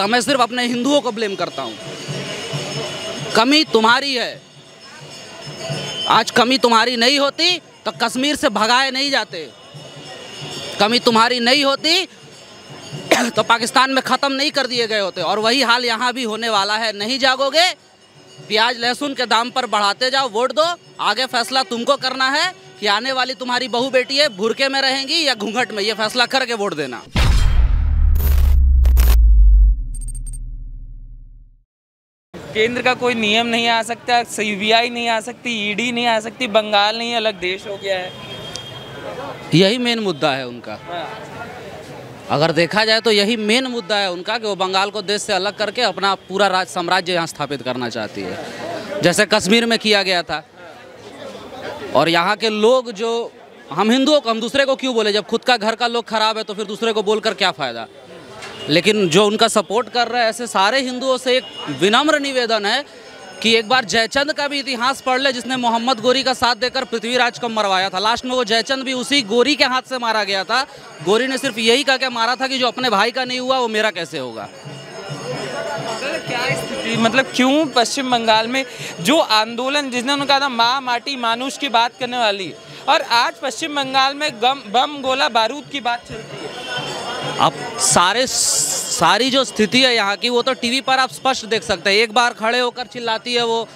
सकता, मैं सिर्फ अपने हिंदुओं को ब्लेम करता हूँ। कमी तुम्हारी है। आज कमी तुम्हारी नहीं होती तो कश्मीर से भगाए नहीं जाते। कमी तुम्हारी नहीं होती तो पाकिस्तान में ख़त्म नहीं कर दिए गए होते। और वही हाल यहाँ भी होने वाला है। नहीं जागोगे, प्याज लहसुन के दाम पर बढ़ाते जाओ, वोट दो। आगे फैसला तुमको करना है कि आने वाली तुम्हारी बहू बेटी है बुर्के में रहेंगी या घूंघट में, ये फैसला करके वोट देना। केंद्र का कोई नियम नहीं आ सकता, सीबीआई नहीं आ सकती, ईडी नहीं आ सकती, बंगाल नहीं अलग देश हो गया है। यही मेन मुद्दा है उनका। अगर देखा जाए तो यही मेन मुद्दा है उनका कि वो बंगाल को देश से अलग करके अपना पूरा साम्राज्य यहाँ स्थापित करना चाहती है, जैसे कश्मीर में किया गया था। और यहाँ के लोग जो हम हिंदुओं को हम दूसरे को क्यों बोले, जब खुद का घर का लोग खराब है तो फिर दूसरे को बोलकर क्या फ़ायदा। लेकिन जो उनका सपोर्ट कर रहे हैं, ऐसे सारे हिंदुओं से एक विनम्र निवेदन है कि एक बार जयचंद का भी इतिहास पढ़ ले, जिसने मोहम्मद गोरी का साथ देकर पृथ्वीराज को मरवाया था। लास्ट में वो जयचंद भी उसी गोरी के हाथ से मारा गया था। गोरी ने सिर्फ यही कह के मारा था कि जो अपने भाई का नहीं हुआ वो मेरा कैसे होगा। क्या स्थिति, मतलब क्यों पश्चिम बंगाल में जो आंदोलन, जिसने उन्होंने कहा था माँ माटी मानुष की बात करने वाली, और आज पश्चिम बंगाल में बम गोला बारूद की बात चलती है। अब सारी जो स्थिति है यहाँ की वो तो टीवी पर आप स्पष्ट देख सकते हैं। एक बार खड़े होकर चिल्लाती है वो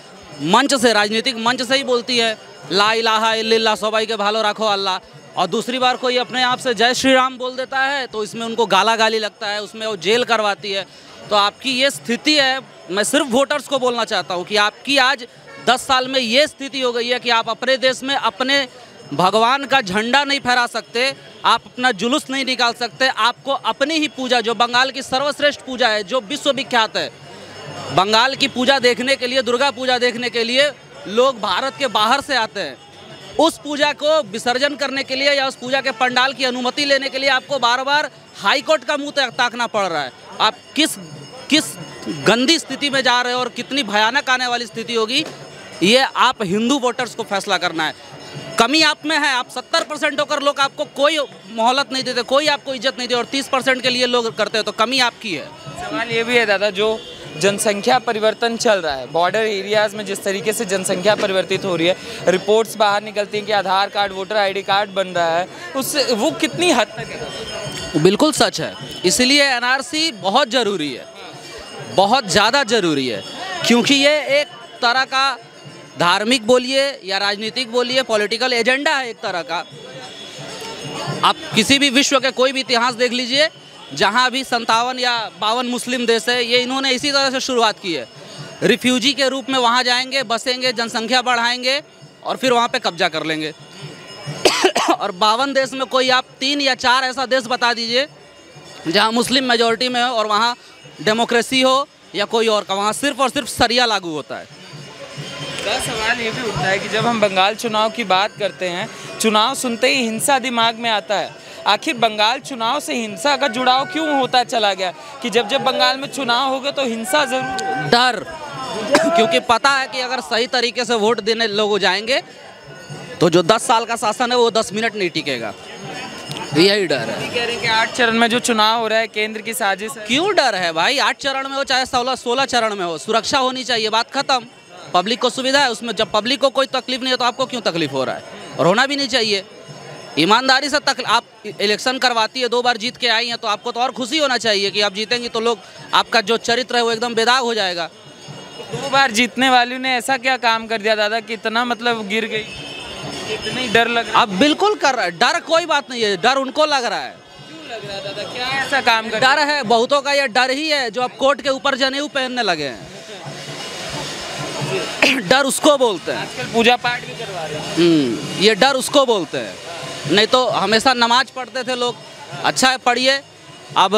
मंच से, राजनीतिक मंच से ही बोलती है ला इलाहा इल्लल्लाह, सबाई के भालो रखो अल्लाह। और दूसरी बार कोई अपने आप से जय श्री राम बोल देता है तो इसमें उनको गाला गाली लगता है, उसमें वो जेल करवाती है। तो आपकी ये स्थिति है। मैं सिर्फ वोटर्स को बोलना चाहता हूँ कि आपकी आज 10 साल में ये स्थिति हो गई है कि आप अपने देश में अपने भगवान का झंडा नहीं फहरा सकते, आप अपना जुलूस नहीं निकाल सकते। आपको अपनी ही पूजा, जो बंगाल की सर्वश्रेष्ठ पूजा है, जो विश्वविख्यात है, बंगाल की पूजा देखने के लिए, दुर्गा पूजा देखने के लिए लोग भारत के बाहर से आते हैं। उस पूजा को विसर्जन करने के लिए या उस पूजा के पंडाल की अनुमति लेने के लिए आपको बार बार हाई कोर्ट का मुंह ताकना पड़ रहा है। आप किस गंदी स्थिति में जा रहे हो और कितनी भयानक आने वाली स्थिति होगी, ये आप हिंदू वोटर्स को फैसला करना है। कमी आप में है। आप 70% होकर लोग आपको कोई मोहलत नहीं देते, कोई आपको इज्जत नहीं देते, और 30% के लिए लोग करते हैं, तो कमी आपकी है। सवाल ये भी है दादा, जो जनसंख्या परिवर्तन चल रहा है, बॉर्डर एरियाज़ में जिस तरीके से जनसंख्या परिवर्तित हो रही है, रिपोर्ट्स बाहर निकलती हैं कि आधार कार्ड वोटर आईडी कार्ड बन रहा है, उससे वो कितनी हद तक है? बिल्कुल सच है। इसलिए एनआरसी बहुत ज़रूरी है, बहुत ज़्यादा ज़रूरी है, क्योंकि ये एक तरह का धार्मिक बोलिए या राजनीतिक बोलिए, पॉलिटिकल एजेंडा है एक तरह का। आप किसी भी विश्व के कोई भी इतिहास देख लीजिए, जहाँ भी 57 या 52 मुस्लिम देश है, ये इन्होंने इसी तरह से शुरुआत की है। रिफ्यूजी के रूप में वहाँ जाएंगे, बसेंगे, जनसंख्या बढ़ाएंगे और फिर वहाँ पे कब्जा कर लेंगे। और 52 देश में कोई आप 3 या 4 ऐसा देश बता दीजिए जहाँ मुस्लिम मेजॉरिटी में हो और वहाँ डेमोक्रेसी हो या कोई और का, वहाँ सिर्फ और सिर्फ शरिया लागू होता है। सवाल ये भी उठता है कि जब हम बंगाल चुनाव की बात करते हैं, चुनाव सुनते ही हिंसा दिमाग में आता है। आखिर बंगाल चुनाव से हिंसा का जुड़ाव क्यों होता चला गया कि जब जब बंगाल में चुनाव होगा तो हिंसा जरूर? डर, क्योंकि पता है कि अगर सही तरीके से वोट देने लोग जाएंगे तो जो 10 साल का शासन है वो 10 मिनट नहीं टिकेगा। यही डर है। कह रहे हैं कि 8 चरण में जो चुनाव हो रहा है केंद्र की साजिश है। क्यों डर है भाई? 8 चरण में हो चाहे 16 चरण में हो, सुरक्षा होनी चाहिए, बात खत्म। पब्लिक को सुविधा है उसमें। जब पब्लिक को कोई तकलीफ नहीं है तो आपको क्यों तकलीफ हो रहा है? और होना भी नहीं चाहिए। ईमानदारी से आप इलेक्शन करवाती है, 2 बार जीत के आई हैं, तो आपको तो और खुशी होना चाहिए कि आप जीतेंगी तो लोग, आपका जो चरित्र है वो एकदम बेदाग हो जाएगा। 2 बार जीतने वाली ने ऐसा क्या काम कर दिया दादा कि इतना मतलब गिर गई, इतनी डर लग रहा है? अब बिल्कुल कर रहा है। डर कोई बात नहीं है, डर उनको लग रहा है। क्यों लग रहा है दादा? क्या ऐसा काम कर? डर है, बहुतों का ये डर ही है जो अब कोर्ट के ऊपर जनेऊ पहनने लगे हैं। डर उसको बोलते हैं। आजकल पूजा पाठ भी करवा रहे हैं। ये डर उसको बोलते हैं। नहीं तो हमेशा नमाज पढ़ते थे लोग। अच्छा है, पढ़िए। अब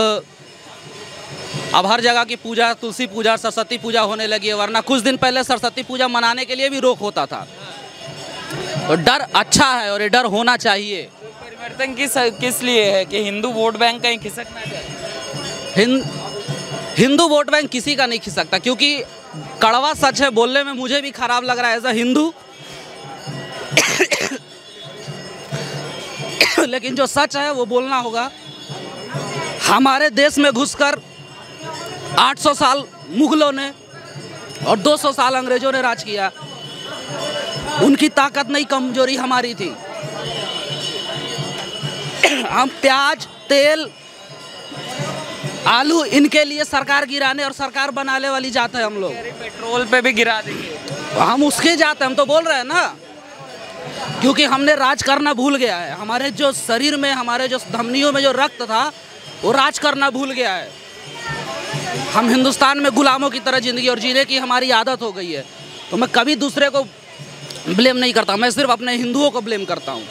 हर जगह की पूजा, तुलसी पूजा, सरस्वती पूजा होने लगी है, वरना कुछ दिन पहले सरस्वती पूजा मनाने के लिए भी रोक होता था। तो डर अच्छा है और ये डर होना चाहिए। तो परिवर्तन किस लिए है कि हिंदू वोट बैंक कहीं खिसक ना जाए? हिंदू वोट बैंक किसी का नहीं खिसकता, क्योंकि कड़वा सच है, बोलने में मुझे भी खराब लग रहा है एज अ हिंदू। लेकिन जो सच है वो बोलना होगा। हमारे देश में घुसकर 800 साल मुगलों ने और 200 साल अंग्रेजों ने राज किया। उनकी ताकत नहीं, कमजोरी हमारी थी। हम प्याज, तेल, आलू इनके लिए सरकार गिराने और सरकार बनाने वाली जात है हम लोग। पेट्रोल पे भी गिरा देंगे, हम उसके जाते, हम तो बोल रहे हैं ना, क्योंकि हमने राज करना भूल गया है। हमारे जो शरीर में, हमारे जो धमनियों में जो रक्त था वो राज करना भूल गया है। हम हिंदुस्तान में गुलामों की तरह जिंदगी और जीने की हमारी आदत हो गई है। तो मैं कभी दूसरे को ब्लेम नहीं करता, मैं सिर्फ अपने हिंदुओं को ब्लेम करता हूँ।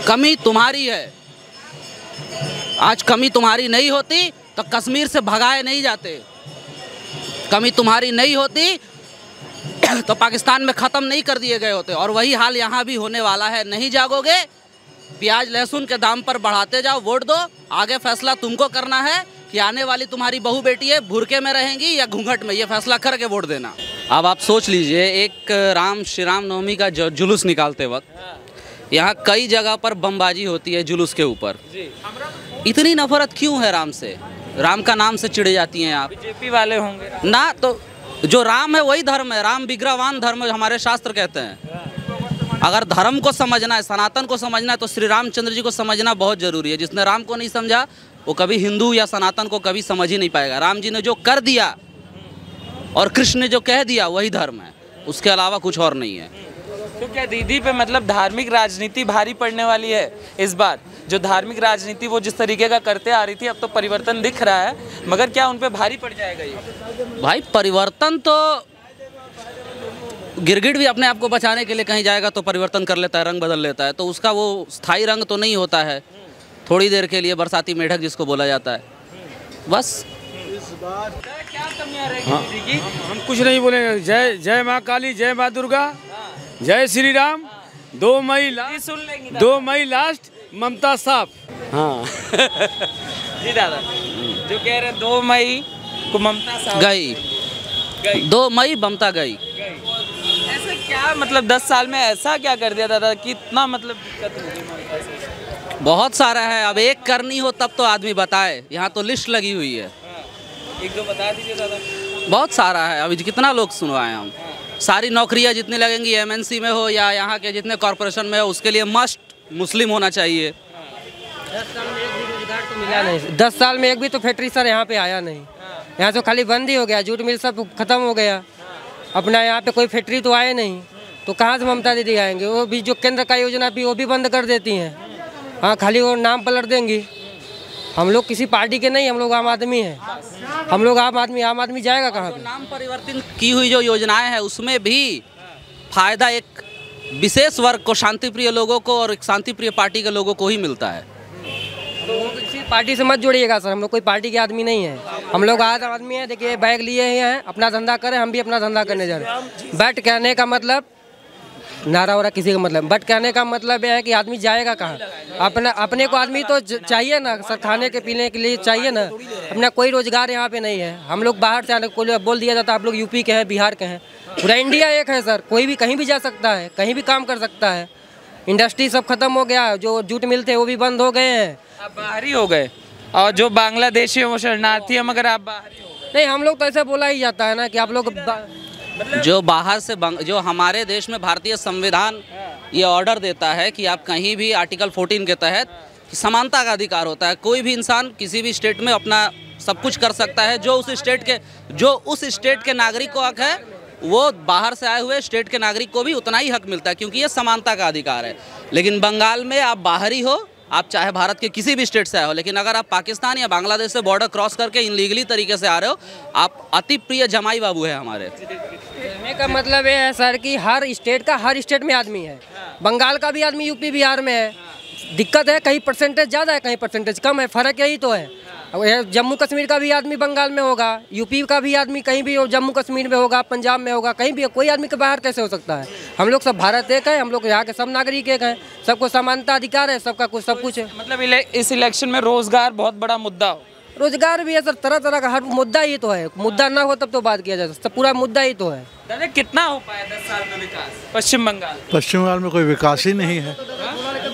कमी तुम्हारी है। आज कमी तुम्हारी नहीं होती तो कश्मीर से भगाए नहीं जाते। कमी तुम्हारी नहीं होती तो पाकिस्तान में ख़त्म नहीं कर दिए गए होते। और वही हाल यहाँ भी होने वाला है। नहीं जागोगे, प्याज लहसुन के दाम पर बढ़ाते जाओ, वोट दो। आगे फैसला तुमको करना है कि आने वाली तुम्हारी बहू बेटी है बुरके में रहेंगी या घूंघट में, ये फैसला करके वोट देना। अब आप सोच लीजिए, एक राम श्री राम नवमी का जुलूस निकालते वक्त यहाँ कई जगह पर बमबाजी होती है जुलूस के ऊपर। इतनी नफरत क्यों है राम से? राम का नाम से चिढ़े जाती हैं आप। बीजेपी वाले होंगे ना, तो जो राम है वही धर्म है। राम विग्रहवान धर्म हमारे शास्त्र कहते हैं। अगर धर्म को समझना है, सनातन को समझना है, तो श्री रामचंद्र जी को समझना बहुत ज़रूरी है। जिसने राम को नहीं समझा वो कभी हिंदू या सनातन को कभी समझ ही नहीं पाएगा। राम जी ने जो कर दिया और कृष्ण ने जो कह दिया वही धर्म है, उसके अलावा कुछ और नहीं है। तो क्या दीदी पे मतलब धार्मिक राजनीति भारी पड़ने वाली है इस बार? जो धार्मिक राजनीति वो जिस तरीके का करते आ रही थी, अब तो परिवर्तन दिख रहा है, मगर क्या उन पे भारी पड़ जाएगा ये? भाई परिवर्तन तो, गिरगिट भी अपने आप को बचाने के लिए कहीं जाएगा तो परिवर्तन कर लेता है, रंग बदल लेता है। तो उसका वो स्थायी रंग तो नहीं होता है, थोड़ी देर के लिए बरसाती मेढक जिसको बोला जाता है, बस। क्या कमियां रहेगी दीदी की? हम कुछ नहीं बोलेंगे। जय जय माँ काली, जय माँ दुर्गा, जय श्री राम। 2 मई लास्ट, सुन लेंगे 2 मई लास्ट, ममता साफ। हाँ जी दादा, जो कह रहे 2 मई को ममता साहब गई, 2 मई ममता गई। ऐसा क्या मतलब 10 साल में ऐसा क्या कर दिया दादा कि इतना मतलब दिक्कत होगी ममता से? बहुत सारा है। अब एक करनी हो तब तो आदमी बताए, यहाँ तो लिस्ट लगी हुई है। एक दो बता दीजिए दादा। बहुत सारा है। अभी कितना लोग सुनवाएं हम। सारी नौकरियाँ जितनी लगेंगी, एमएनसी में हो या यहाँ के जितने कॉरपोरेशन में हो, उसके लिए मस्ट मुस्लिम होना चाहिए। 10 साल में एक भी रोजगार तो मिला नहीं। 10 साल में एक भी तो फैक्ट्री सर यहाँ पे आया नहीं। यहाँ तो खाली बंद ही हो गया, जूट मिल सब खत्म हो गया। अपना यहाँ पे कोई फैक्ट्री तो आए नहीं, तो कहाँ से ममता दीदी आएंगे? वो भी जो केंद्र का योजना भी वो भी बंद कर देती हैं। हाँ, खाली वो नाम पलट देंगी। हम लोग किसी पार्टी के नहीं, हम लोग आम आदमी हैं। हम लोग आम आदमी जाएगा कहाँ पे? नाम परिवर्तन की हुई जो योजनाएं हैं उसमें भी फायदा एक विशेष वर्ग को, शांति प्रिय लोगों को और एक शांति प्रिय पार्टी के लोगों को ही मिलता है। तो किसी पार्टी से मत जोड़िएगा सर, हम लोग कोई पार्टी के आदमी नहीं है। हम लोग आम आदमी हैं। देखिए बैग लिए ही हैं, अपना धंधा करें, हम भी अपना धंधा करने जा रहे हैं। बट कहने का मतलब, नारा वारा किसी का मतलब, बट कहने का मतलब यह है कि आदमी जाएगा कहाँ? अपने को आदमी तो चाहिए ना सर, खाने के पीने के लिए चाहिए ना। अपना कोई रोजगार यहाँ पे नहीं है। हम लोग बाहर से आने को बोल दिया जाता है आप लोग यूपी के हैं, बिहार के हैं। पूरा इंडिया एक है सर, कोई भी कहीं भी जा सकता है, कहीं भी काम कर सकता है। इंडस्ट्री सब खत्म हो गया, जो जूट मिल थे वो भी बंद हो गए हैं। आप बाहरी हो गए और जो बांग्लादेशी वो शरणार्थी है, मगर आप बाहरी हो गए। नहीं, हम लोग तो ऐसे बोला ही जाता है ना कि आप लोग जो बाहर से जो हमारे देश में भारतीय संविधान ये ऑर्डर देता है कि आप कहीं भी आर्टिकल 14 के तहत समानता का अधिकार होता है। कोई भी इंसान किसी भी स्टेट में अपना सब कुछ कर सकता है। जो उस स्टेट के नागरिक को हक है, वो बाहर से आए हुए स्टेट के नागरिक को भी उतना ही हक मिलता है, क्योंकि ये समानता का अधिकार है। लेकिन बंगाल में आप बाहरी हो, आप चाहे भारत के किसी भी स्टेट से आए हो, लेकिन अगर आप पाकिस्तान या बांग्लादेश से बॉर्डर क्रॉस करके इनलीगली तरीके से आ रहे हो, आप अति प्रिय जमाई बाबू है हमारे। कहने का मतलब ये है सर कि हर स्टेट में आदमी है। बंगाल का भी आदमी यूपी बिहार में है। दिक्कत है कहीं परसेंटेज ज़्यादा है, कहीं परसेंटेज कम है, फ़र्क यही तो है। जम्मू कश्मीर का भी आदमी बंगाल में होगा, यूपी का भी आदमी कहीं भी जम्मू कश्मीर में होगा, पंजाब में होगा, कहीं भी। कोई आदमी के बाहर कैसे हो सकता है? हम लोग सब भारत एक है, हम लोग यहाँ के सब नागरिक एक हैं, सबको समानता अधिकार है, सबका कुछ सब कुछ है। मतलब इस इलेक्शन में रोजगार बहुत बड़ा मुद्दा हो। रोजगार भी है सर, तरह तरह का हर मुद्दा ही तो है। मुद्दा ना हो तब तो बात किया जाए, सब पूरा मुद्दा ही तो है। दादा कितना हो पाया 10 साल में विकास पश्चिम बंगाल? पश्चिम बंगाल में कोई विकास ही नहीं है।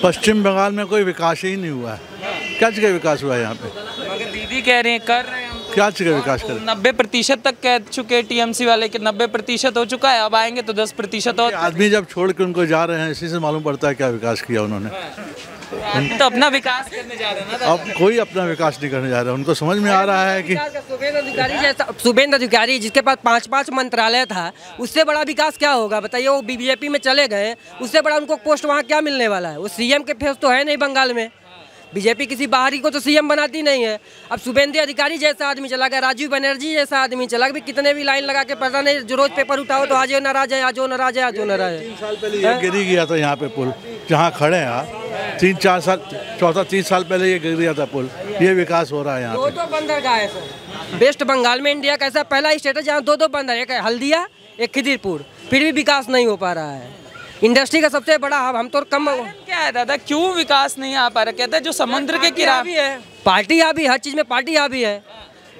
पश्चिम बंगाल में कोई विकास ही नहीं हुआ है। क्या जगह विकास हुआ है यहाँ पे? मगर दीदी कह रहे हैं कर रहे हैं हम क्या चाहिए विकास करें? 90% तक कह चुके टीएमसी वाले कि 90% हो चुका है, अब आएंगे तो 10% और। आदमी जब छोड़ के उनको जा रहे हैं, इसी से मालूम पड़ता है क्या विकास किया उन्होंने। तो अपना विकास करने जा रहे हैं ना। अब कोई अपना विकास नहीं करने जा रहा है, उनको समझ में आ रहा है कि शुभेंद्र अधिकारी जिसके पास 5 मंत्रालय था, उससे बड़ा विकास क्या होगा बताइए। वो बीजेपी में चले गए, उससे बड़ा उनको पोस्ट वहाँ क्या मिलने वाला है। वो सीएम के फेस तो है नहीं बंगाल में। बीजेपी किसी बाहरी को तो सीएम बनाती नहीं है। अब शुभेंद्र अधिकारी जैसा आदमी चला गया, राजीव बनर्जी जैसा आदमी चला गया, कितने भी लाइन लगा के पता नहीं, जो रोज पेपर उठाओ तो आज वो नाराज है, आज वो नाराज है, आज वो नाराज है। 3 साल पहले ये गिर गया था यहाँ पे पुल, जहाँ खड़े हैं 3-4 साल, चौथा 3 साल पहले ये गिर गया था पुल। ये विकास हो रहा है यहाँ पे। 2 बंदरगाह है सर। वेस्ट बंगाल में इंडिया का ऐसा पहला स्टेट है जहाँ 2 बंदर, एक हल्दिया, एक खिदिरपुर, फिर भी विकास नहीं हो पा रहा है। इंडस्ट्री का सबसे बड़ा हब हम तो कम क्या है दादा, क्यों विकास नहीं आ पा रहा? कहते हैं जो समुद्र के किनारे है, पार्टी हावी, हर चीज में पार्टी हावी है।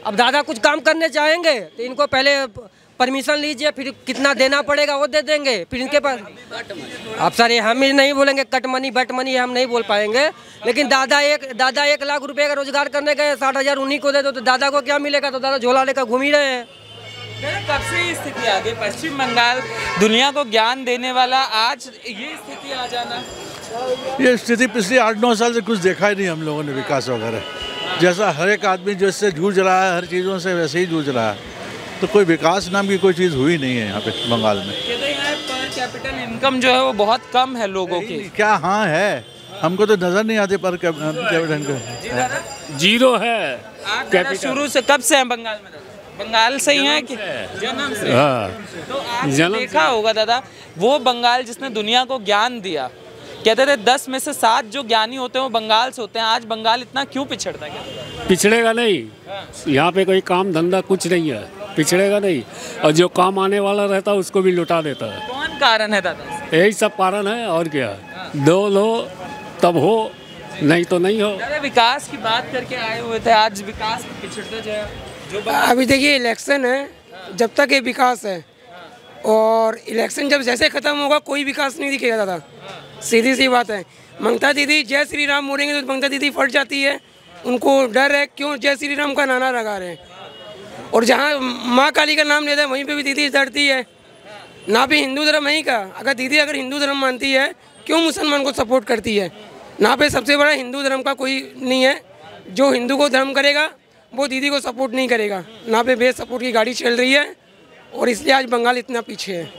अब दादा कुछ काम करने चाहेंगे तो इनको पहले परमिशन लीजिए, फिर कितना देना पड़ेगा वो दे देंगे, फिर इनके पास। अब सर ये हम ही नहीं बोलेंगे कट मनी बट मनी, हम नहीं बोल पाएंगे, लेकिन दादा 1 लाख रुपए का रोजगार करने गए, 60,000 उन्हीं को दे दो तो दादा को क्या मिलेगा? तो दादा झोला लेकर घूम ही रहे हैं। कब से ये स्थिति आ गई? पश्चिम बंगाल दुनिया को ज्ञान देने वाला, आज ये स्थिति आ जाना। ये स्थिति पिछले 8-9 साल से कुछ देखा ही नहीं हम लोगों ने विकास वगैरह। जैसा हर एक आदमी जिससे जूझ रहा है, हर चीज़ों से वैसे ही जूझ रहा है, तो कोई विकास नाम की कोई चीज़ हुई नहीं है यहाँ पे बंगाल में। कहते हैं पर कैपिटल इनकम जो है वो बहुत कम है लोगों की। क्या? हाँ है, हमको तो नजर नहीं आते पर कैपिटल इनकम 0 है। आप दादा शुरू से कब से हैं बंगाल में? बंगाल से ही हैं कि जन्म से? तो आपने देखा होगा दादा, वो बंगाल जिसने दुनिया को ज्ञान दिया, कहते थे 10 में से 7 जो ज्ञानी होते हैं वो बंगाल से होते हैं। आज बंगाल इतना क्यों पिछड़ता है? पिछड़ेगा नहीं, यहाँ पे कोई काम धंधा कुछ नहीं है, पिछड़ेगा नहीं। और जो काम आने वाला रहता है उसको भी लुटा देता है। कौन कारण है दादा? यही सब कारण है, और क्या। दो लो तब हो, नहीं तो नहीं हो। दादा विकास की बात करके आए हुए थे, आज विकास पिछड़ता जाए। अभी देखिए इलेक्शन है, जब तक ये विकास है, और इलेक्शन जब जैसे ख़त्म होगा कोई विकास नहीं दिखेगा दादा। सीधी सी बात है। ममता दीदी जय श्री राम बोलेंगे तो ममता दीदी फट जाती है, उनको डर है, क्यों जय श्री राम का नारा लगा रहे हैं। और जहाँ माँ काली का नाम लेता है वहीं पे भी दीदी डरती है। ना भी हिंदू धर्म नहीं का, अगर हिंदू धर्म मानती है क्यों मुसलमान को सपोर्ट करती है? ना पे सबसे बड़ा हिंदू धर्म का कोई नहीं है। जो हिंदू को धर्म करेगा वो दीदी को सपोर्ट नहीं करेगा। ना पे बेसपोर्ट की गाड़ी चल रही है, और इसलिए आज बंगाल इतना पीछे है।